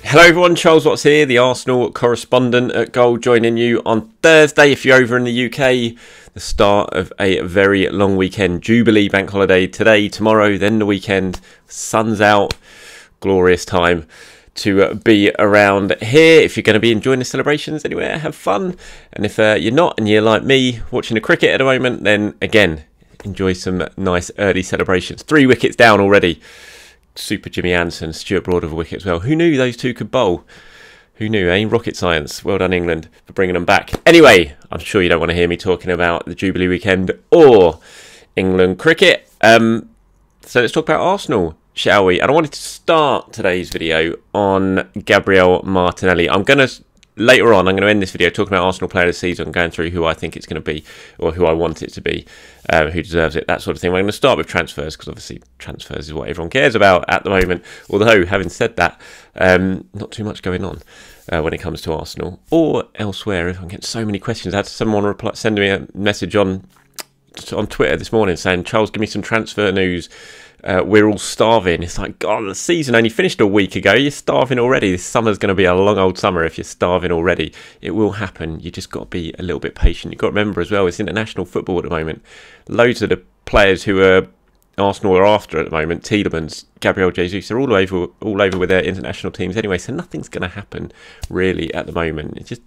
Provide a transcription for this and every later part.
Hello everyone, Charles Watts here, the Arsenal correspondent at Goal, joining you on Thursday if you're over in the UK. The start of a very long weekend, Jubilee bank holiday today, tomorrow, then the weekend. Sun's out, glorious time to be around here. If you're going to be enjoying the celebrations anywhere, have fun. And if you're not and you're like me watching the cricket at the moment, then again, enjoy some nice early celebrations. 3 wickets down already. Super Jimmy Anderson, Stuart Broad of a wicket as well. Who knew those two could bowl? Who knew, eh? Rocket science. Well done, England, for bringing them back. Anyway, I'm sure you don't want to hear me talking about the Jubilee weekend or England cricket. So let's talk about Arsenal, shall we? And I wanted to start today's video on Gabriel Martinelli. Later on, I'm going to end this video talking about Arsenal player of the season, going through who I think it's going to be, or who I want it to be, who deserves it, that sort of thing. We're going to start with transfers, because obviously transfers is what everyone cares about at the moment. Although, having said that, not too much going on when it comes to Arsenal or elsewhere. I'm getting so many questions. I had someone send me a message on Twitter this morning saying, Charles, give me some transfer news. We're all starving. It's like, God, the season only finished a week ago. You're starving already. This summer's going to be a long old summer if you're starving already. It will happen. You just got to be a little bit patient. You've got to remember as well, it's international football at the moment. Loads of the players who Arsenal are after at the moment, Tielemans, Gabriel Jesus, they're all over with their international teams anyway. So nothing's going to happen really at the moment. It's just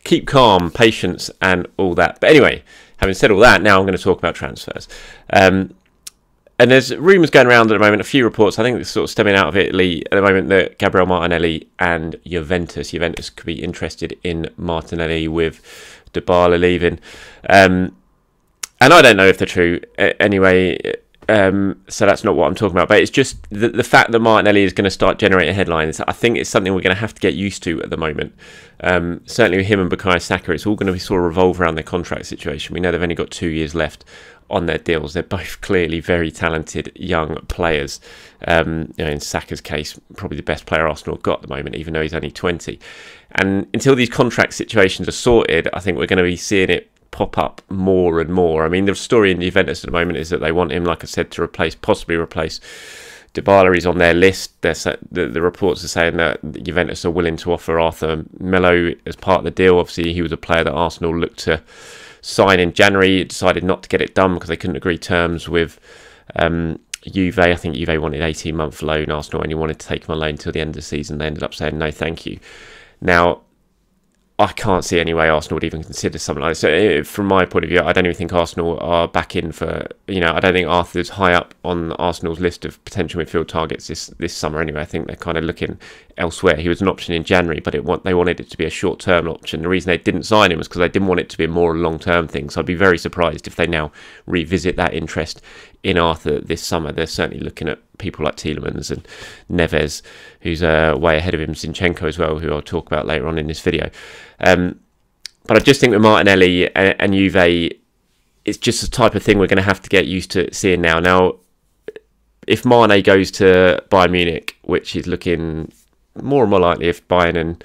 keep calm, patience, and all that. But anyway, having said all that, now I'm going to talk about transfers. And there's rumours going around at the moment, a few reports, I think it's sort of stemming out of Italy at the moment, that Gabriel Martinelli and Juventus could be interested in Martinelli with Dybala leaving. And I don't know if they're true anyway, so that's not what I'm talking about. But it's just the fact that Martinelli is going to start generating headlines. I think it's something we're going to have to get used to at the moment. Certainly with him and Bukayo Saka, it's all going to be sort of revolve around their contract situation. We know they've only got 2 years left on their deals. They're both clearly very talented young players. In Saka's case, probably the best player Arsenal have got at the moment, even though he's only 20. And until these contract situations are sorted, I think we're going to be seeing it pop up more and more. I mean, the story in Juventus at the moment is that they want him, like I said, to possibly replace Dybala. Is on their list. The reports are saying that Juventus are willing to offer Arthur Melo as part of the deal. Obviously, he was a player that Arsenal looked to sign in January. Decided not to get it done because they couldn't agree terms with Juve. I think Juve wanted 18-month loan. Arsenal only wanted to take him on loan until the end of the season. They ended up saying no, thank you. Now, I can't see any way Arsenal would even consider something like this. So from my point of view, I don't even think Arsenal are back in for, I don't think Arthur's high up on Arsenal's list of potential midfield targets this summer anyway. I think they're kind of looking elsewhere. He was an option in January, but they wanted it to be a short-term option. The reason they didn't sign him was because they didn't want it to be a more long-term thing. So I'd be very surprised if they now revisit that interest in Arthur this summer. They're certainly looking at people like Tielemans and Neves, who's way ahead of him, Zinchenko as well, who I'll talk about later on in this video. But I just think with Martinelli and Juve, it's just the type of thing we're going to have to get used to seeing now. Now, if Mane goes to Bayern Munich, which is looking more and more likely if Bayern and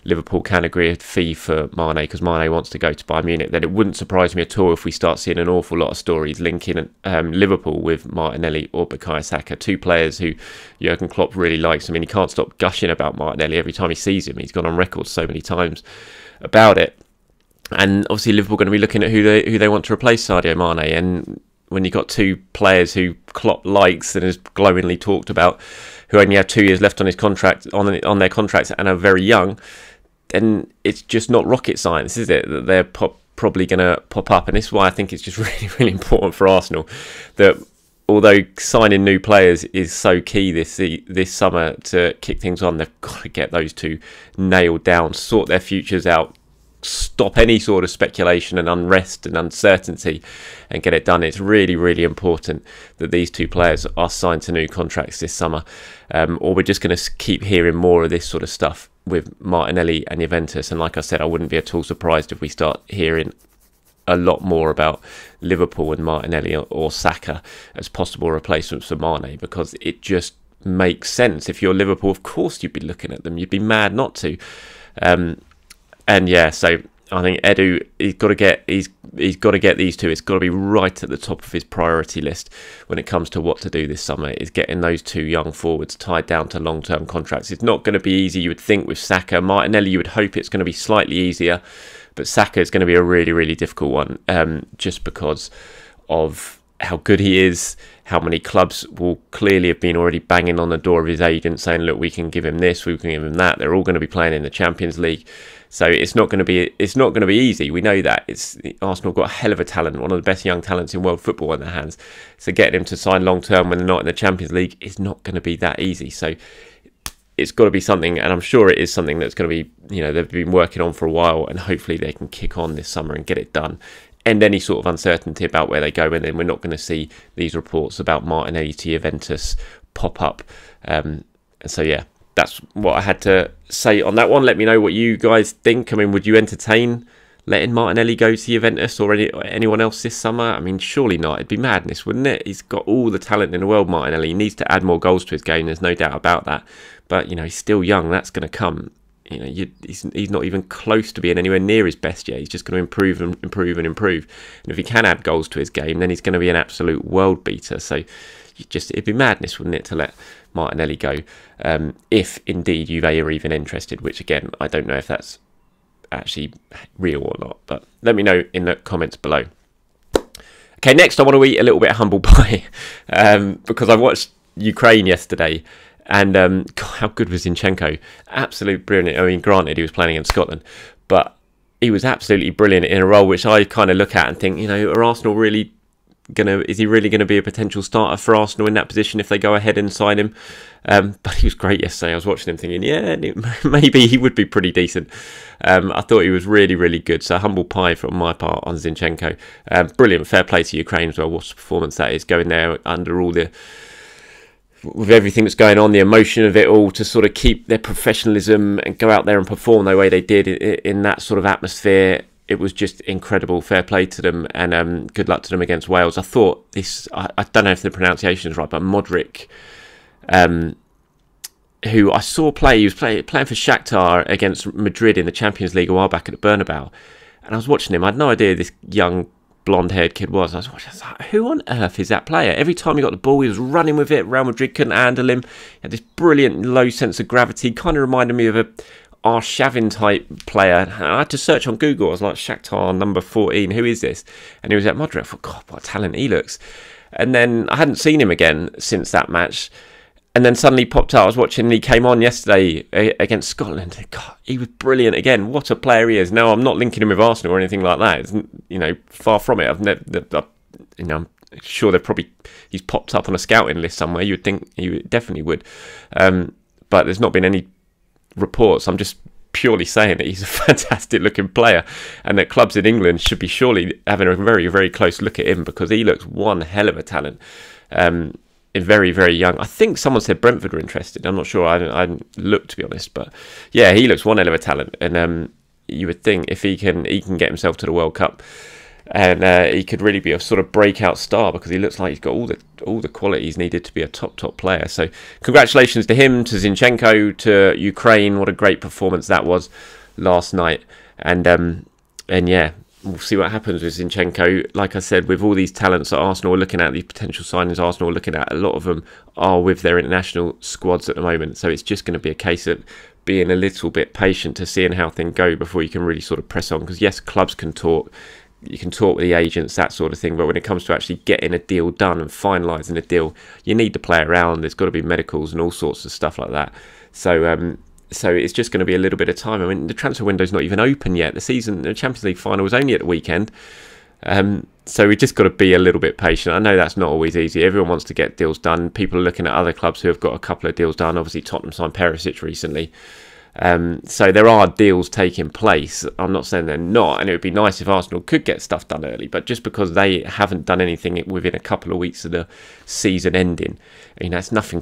Liverpool can agree a fee for Mane, because Mane wants to go to Bayern Munich, then it wouldn't surprise me at all if we start seeing an awful lot of stories linking Liverpool with Martinelli or Bukayo Saka, 2 players who Jurgen Klopp really likes. I mean, he can't stop gushing about Martinelli every time he sees him. He's gone on record so many times about it. And obviously Liverpool are going to be looking at who they want to replace Sadio Mane. And when you've got 2 players who Klopp likes and has glowingly talked about, who only have 2 years left on his contract, on their contracts, and are very young, then it's just not rocket science, is it? That they're probably going to pop up. And this is why I think it's just really, really important for Arsenal that although signing new players is so key this summer to kick things on, they've got to get those 2 nailed down, sort their futures out, stop any sort of speculation and unrest and uncertainty, and get it done. It's really, really important that these 2 players are signed to new contracts this summer, or we're just going to keep hearing more of this sort of stuff with Martinelli and Juventus. And like I said, I wouldn't be at all surprised if we start hearing a lot more about Liverpool and Martinelli or Saka as possible replacements for Mane, because it just makes sense. If you're Liverpool, of course you'd be looking at them. You'd be mad not to. And yeah, so I think Edu, he's got to get these two. It's got to be right at the top of his priority list when it comes to what to do this summer. Is getting those two young forwards tied down to long-term contracts. It's not going to be easy, you would think, with Saka. Martinelli, you would hope it's going to be slightly easier, but Saka is going to be a really, really difficult one, just because of how good he is. How many clubs will clearly have been already banging on the door of his agent saying, look, we can give him this, we can give him that. They're all going to be playing in the Champions League. So it's not going to be easy. We know that. Arsenal got a hell of a talent, one of the best young talents in world football in their hands. So getting him to sign long term when they're not in the Champions League is not going to be that easy. So it's got to be something, and I'm sure it is something that's going to be, they've been working on for a while, and hopefully they can kick on this summer and get it done. End any sort of uncertainty about where they go, and then we're not going to see these reports about Martinelli to Juventus pop up. And so, yeah, that's what I had to say on that one. Let me know what you guys think. I mean, would you entertain letting Martinelli go to Juventus or anyone else this summer? I mean, surely not. It'd be madness, wouldn't it? He's got all the talent in the world, Martinelli. He needs to add more goals to his game. There's no doubt about that. But, he's still young. That's going to come. He's not even close to being anywhere near his best yet. He's just going to improve and improve and improve. And if he can add goals to his game, then he's going to be an absolute world beater. So it'd be madness, wouldn't it, to let Martinelli go, if indeed Juve are even interested, which again, I don't know if that's actually real or not, but let me know in the comments below. Okay, next I want to eat a little bit of humble pie, because I watched Ukraine yesterday. And God, how good was Zinchenko? Absolute brilliant. I mean, granted, he was playing against Scotland, but he was absolutely brilliant in a role which I kind of look at and think, are Arsenal really is he really going to be a potential starter for Arsenal in that position if they go ahead and sign him? But he was great yesterday. I was watching him thinking, yeah, maybe he would be pretty decent. I thought he was really, really good. So humble pie from my part on Zinchenko. Brilliant. Fair play to Ukraine as well. What a performance that is, going there under all with everything that's going on, the emotion of it all, to sort of keep their professionalism and go out there and perform the way they did in that sort of atmosphere. It was just incredible. Fair play to them, and good luck to them against Wales. I thought I don't know if the pronunciation is right, but Modric, who I saw play, he was playing for Shakhtar against Madrid in the Champions League a while back at the Bernabeu, and I was watching him. I had no idea this young blonde-haired kid was. I was like, who on earth is that player? Every time he got the ball, he was running with it. Real Madrid couldn't handle him. He had this brilliant low sense of gravity. Kind of reminded me of a Arshavin type player. And I had to search on Google. I was like, Shakhtar number 14. Who is this? And he was at Madrid. I thought, God, what a talent he looks. And then I hadn't seen him again since that match. And then suddenly popped out. I was watching, and he came on yesterday against Scotland. God, he was brilliant again. What a player he is. Now, I'm not linking him with Arsenal or anything like that. It's, far from it. I'm sure he's popped up on a scouting list somewhere. You'd think he definitely would. But there's not been any reports. I'm just purely saying that he's a fantastic looking player, and that clubs in England should be surely having a very, very close look at him, because he looks one hell of a talent. Very, very young. I think someone said Brentford were interested. I'm not sure. I didn't look, to be honest. But yeah, he looks one hell of a talent. And you would think if he can get himself to the World Cup, and he could really be a sort of breakout star, because he looks like he's got all the qualities needed to be a top player. So congratulations to him, to Zinchenko, to Ukraine. What a great performance that was last night. And yeah, we'll see what happens with Zinchenko. Like I said, with all these talents that Arsenal are looking at, these potential signings Arsenal are looking at, a lot of them are with their international squads at the moment. So it's just going to be a case of being a little bit patient to seeing how things go before you can really sort of press on. Because yes, clubs can talk. You can talk with the agents, that sort of thing. But when it comes to actually getting a deal done and finalising a deal, you need to play around. There's got to be medicals and all sorts of stuff like that. So it's just going to be a little bit of time. I mean, the transfer window's not even open yet. The Champions League final was only at the weekend. So we just got to be a little bit patient. I know that's not always easy. Everyone wants to get deals done. People are looking at other clubs who have got a couple of deals done. Obviously, Tottenham signed Perisic recently. So there are deals taking place. I'm not saying they're not, and it would be nice if Arsenal could get stuff done early, but just because they haven't done anything within a couple of weeks of the season ending, it's nothing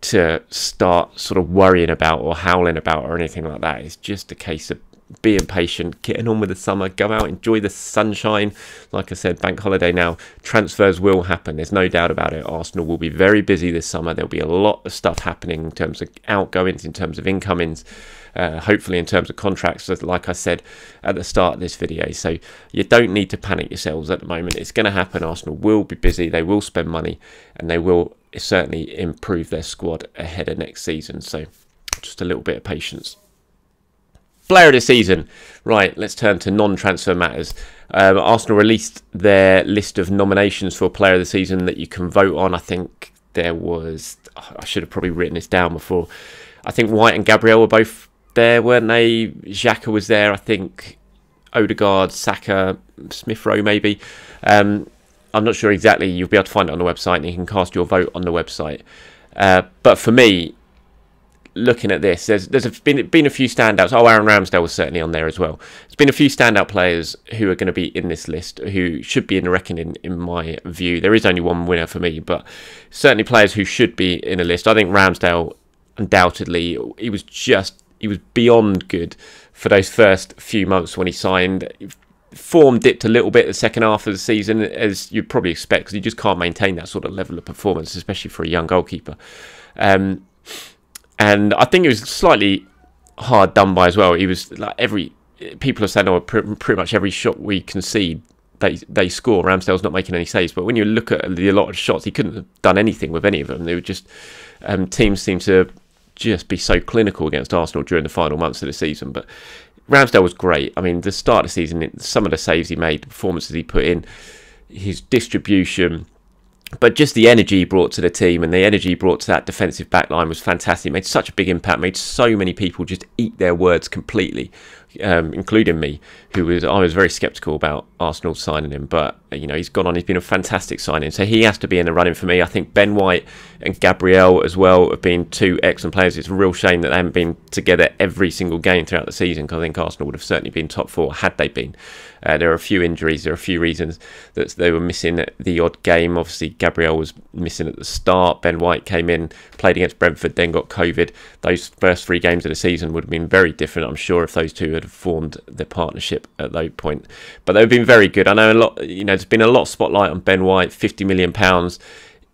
to start sort of worrying about or howling about or anything like that. It's just a case of being patient, getting on with the summer, go out, enjoy the sunshine. Like I said, bank holiday now, transfers will happen, there's no doubt about it. Arsenal will be very busy this summer. There'll be a lot of stuff happening in terms of outgoings, in terms of incomings. hopefully in terms of contracts, like I said at the start of this video. So you don't need to panic yourselves at the moment. It's going to happen. Arsenal will be busy, they will spend money, and they will certainly improve their squad ahead of next season. So just a little bit of patience. Player of the season. Right, let's turn to non-transfer matters. Arsenal released their list of nominations for player of the season that you can vote on. I think there was, I should have probably written this down before. I think White and Gabriel were both there, weren't they? Xhaka was there, I think. Odegaard, Saka, Smith Rowe maybe. I'm not sure exactly. You'll be able to find it on the website, and you can cast your vote on the website. But for me, looking at this, there's been a few standouts. Oh, Aaron Ramsdale was certainly on there as well. There's been a few standout players who are going to be in this list, who should be in the reckoning in my view. There is only one winner for me, but certainly players who should be in a list. I think Ramsdale, undoubtedly, he was beyond good for those first few months when he signed. Form dipped a little bit the second half of the season, as you'd probably expect, because you just can't maintain that sort of level of performance, especially for a young goalkeeper. And I think it was slightly hard done by as well. He was like people have said, pretty much every shot we concede, they score. Ramsdale's not making any saves, but when you look at the allotted shots, he couldn't have done anything with any of them. They were just teams seem to just be so clinical against Arsenal during the final months of the season. But Ramsdale was great. I mean, the start of the season, some of the saves he made, the performances he put in, his distribution, but just the energy he brought to the team and the energy he brought to that defensive back line was fantastic. It made such a big impact, made so many people just eat their words completely, including me, I was very sceptical about Arsenal signing him, but he's gone on. He's been a fantastic signing, so he has to be in the running for me. I think Ben White and Gabriel as well have been two excellent players. It's a real shame that they haven't been together every single game throughout the season, because I think Arsenal would have certainly been top four had they been. There are a few injuries, there are a few reasons that they were missing the odd game. Obviously, Gabriel was missing at the start. Ben White came in, played against Brentford, then got COVID. Those first 3 games of the season would have been very different, I'm sure, if those two had formed their partnership at that point. But they've been very good. I know a lot. There's been a lot of spotlight on Ben White. £50 million.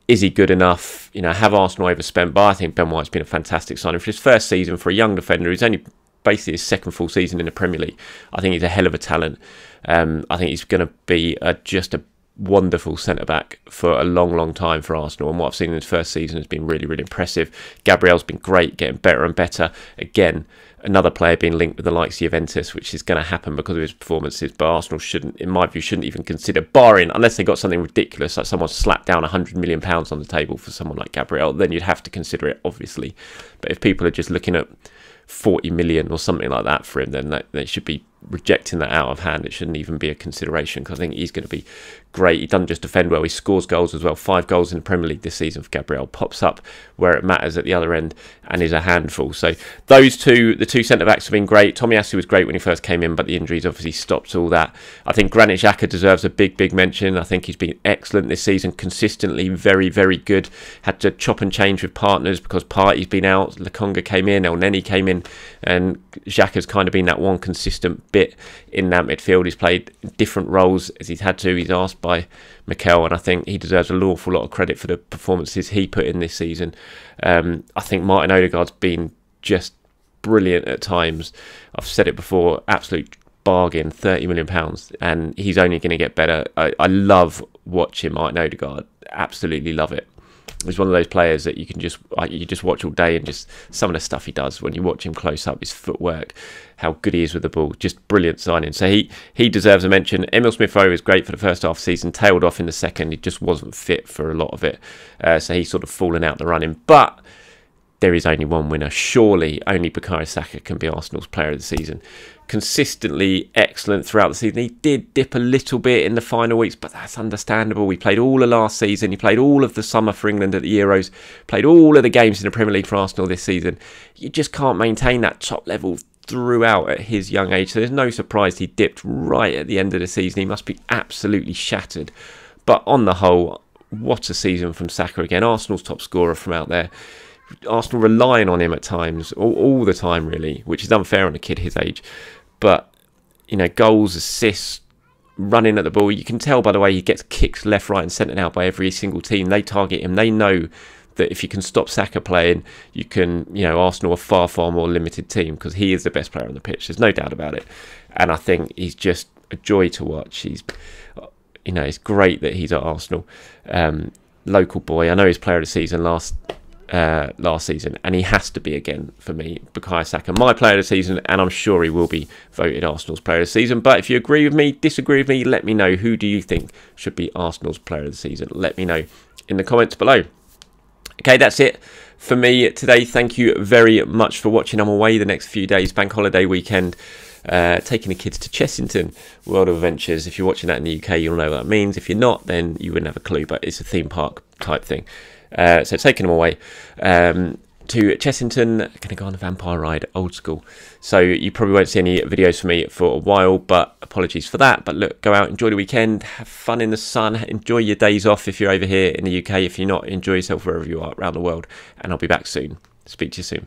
Is he good enough? Have Arsenal overspent? But I think Ben White's been a fantastic signing for his first season for a young defender who's only basically his second full season in the Premier League. I think he's a hell of a talent. I think he's going to be just a wonderful centre-back for a long, long time for Arsenal, and what I've seen in his first season has been really, really impressive. Gabriel's been great, getting better and better. Again, another player being linked with the likes of Juventus, which is going to happen because of his performances, but Arsenal shouldn't, in my view, even consider, barring, unless they got something ridiculous, like someone slapped down £100 million on the table for someone like Gabriel, then you'd have to consider it, obviously. But if people are just looking at 40 million or something like that for him, then they should be rejecting that out of hand. It shouldn't even be a consideration, because I think he's going to be great. He doesn't just defend well, he scores goals as well. 5 goals in the Premier League this season for Gabriel. Pops up where it matters at the other end and is a handful. So those two, the two centre-backs have been great. Tomiyasu was great when he first came in, but the injuries obviously stopped all that. I think Granit Xhaka deserves a big mention. I think he's been excellent this season, consistently very, very good. Had to chop and change with partners because Partey's been out, Lokonga came in, El Neni came in, and Xhaka's kind of been that one consistent bit in that midfield. He's played different roles as he's had to. He's asked by Mikel, and I think he deserves an awful lot of credit for the performances he put in this season. I think Martin Odegaard's been just brilliant at times. I've said it before, absolute bargain, £30 million, and he's only going to get better. I love watching Martin Odegaard, absolutely love it. He's one of those players that you can just watch all day, and just some of the stuff he does when you watch him close up, his footwork, how good he is with the ball, just brilliant signing. So he deserves a mention. Emil Smith Rowe is great for the first half of the season, tailed off in the second. He just wasn't fit for a lot of it, so he's sort of fallen out the running. But there is only one winner. Surely only Bukayo Saka can be Arsenal's player of the season. Consistently excellent throughout the season. He did dip a little bit in the final weeks, but that's understandable. He played all of last season. He played all of the summer for England at the Euros. Played all of the games in the Premier League for Arsenal this season. You just can't maintain that top level throughout at his young age. So there's no surprise he dipped right at the end of the season. He must be absolutely shattered. But on the whole, what a season from Saka again. Arsenal's top scorer from out there. Arsenal relying on him at times, all the time really, which is unfair on a kid his age. But, goals, assists, running at the ball. You can tell by the way he gets kicked left, right and centre now by every single team. They target him. They know that if you can stop Saka playing, you can, Arsenal are far more limited team, because he is the best player on the pitch. There's no doubt about it. And I think he's just a joy to watch. He's, it's great that he's at Arsenal. Local boy. I know he's player of the season last season, and he has to be again for me. Bukayo Saka, my player of the season, and I'm sure he will be voted Arsenal's player of the season. But if you agree with me, disagree with me, let me know. Who do you think should be Arsenal's player of the season? Let me know in the comments below. Okay, that's it for me today. Thank you very much for watching. I'm away the next few days, bank holiday weekend, taking the kids to Chessington World of Adventures. If you're watching that in the UK, you'll know what that means. If you're not, then you wouldn't have a clue, but it's a theme park type thing. So taking them away to Chessington, going to go on a vampire ride, old school. So you probably won't see any videos from me for a while, but apologies for that. But look, go out, enjoy the weekend, have fun in the sun, enjoy your days off if you're over here in the UK. If you're not, enjoy yourself wherever you are around the world, and I'll be back soon. Speak to you soon.